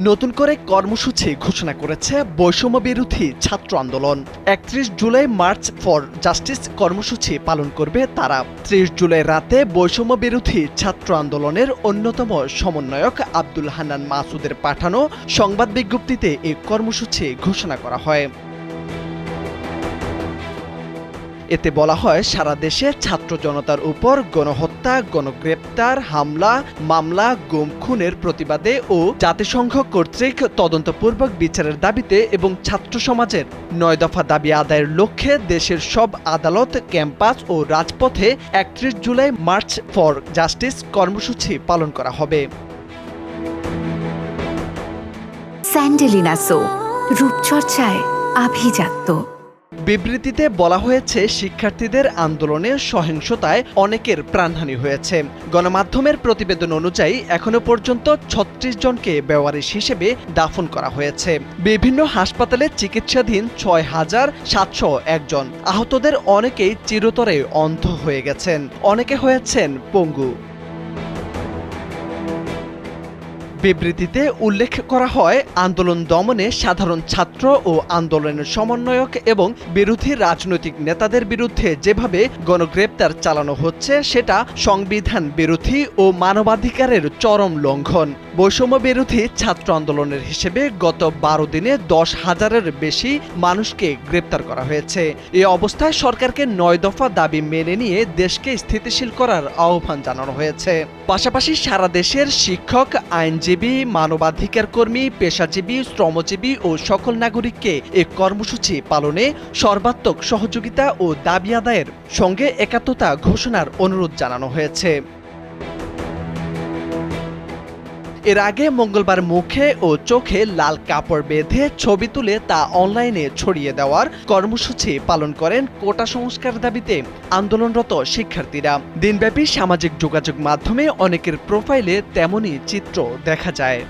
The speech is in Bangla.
নতুন করে কর্মসূচি ঘোষণা করেছে বৈষম্য বিরোধী ছাত্র আন্দোলন। ৩১ জুলাই মার্চ ফর জাস্টিস কর্মসূচি পালন করবে তারা। ৩০ জুলাই রাতে বৈষম্য বিরোধী ছাত্র আন্দোলনের অন্যতম সমন্বয়ক আব্দুল হান্নান মাসুদের পাঠানো সংবাদ বিজ্ঞপ্তিতে এই কর্মসূচি ঘোষণা করা হয়। এতে বলা হয়, সারা দেশে ছাত্র জনতার উপর গণহত্যা, গণগ্রেপ্তার, হামলা, মামলা, গুম খুনের প্রতিবাদে ও জাতিসংঘ কর্তৃক তদন্তপূর্বক বিচারের দাবিতে এবং ছাত্র সমাজের ৯ দফা দাবি আদায়ের লক্ষ্যে দেশের সব আদালত, ক্যাম্পাস ও রাজপথে ৩১ জুলাই মার্চ ফর জাস্টিস কর্মসূচি পালন করা হবে। স্যান্ডেলিনা সো, রূপচর্চায় আভিজাত্য। বিবৃতিতে বলা হয়েছে, শিক্ষার্থীদের আন্দোলনে সহিংসতায় অনেকের প্রাণহানি হয়েছে। গণমাধ্যমের প্রতিবেদন অনুযায়ী এখনো পর্যন্ত ৩৬ জনকে বেওয়ারিশ হিসেবে দাফন করা হয়েছে। বিভিন্ন হাসপাতালে চিকিৎসাধীন ৬,৭০১ জন। আহতদের অনেকেই চিরতরে অন্ধ হয়ে গেছেন, অনেকে হয়েছেন পঙ্গু। বিবৃতিতে উল্লেখ করা হয়, আন্দোলন দমনে সাধারণ ছাত্র ও আন্দোলনের সমন্বয়ক এবং বিরোধী রাজনৈতিক নেতাদের বিরুদ্ধে যেভাবে গণগ্রেপ্তার চালানো হচ্ছে সেটা সংবিধান বিরোধী ও মানবাধিকারের চরম লঙ্ঘন। বৈষম্য বিরোধী ছাত্র আন্দোলনের হিসেবে গত ১২ দিনে ১০,০০০-এর বেশি মানুষকে গ্রেপ্তার করা হয়েছে। এ অবস্থায় সরকারকে ৯ দফা দাবি মেনে নিয়ে দেশকে স্থিতিশীল করার আহ্বান জানানো হয়েছে। পাশাপাশি সারা দেশের শিক্ষক, আইনজীবী, মানবাধিকার কর্মী, পেশাজীবী, শ্রমজীবী ও সকল নাগরিককে এ কর্মসূচি পালনে সর্বাত্মক সহযোগিতা ও দাবি আদায়ের সঙ্গে একাত্মতা ঘোষণার অনুরোধ জানানো হয়েছে। এর আগে মঙ্গলবার মুখে ও চোখে লাল কাপড় বেঁধে ছবি তুলে তা অনলাইনে ছড়িয়ে দেওয়ার কর্মসূচি পালন করেন কোটা সংস্কার দাবিতে আন্দোলনরত শিক্ষার্থীরা। দিনব্যাপী সামাজিক যোগাযোগ মাধ্যমে অনেকের প্রোফাইলে তেমনই চিত্র দেখা যায়।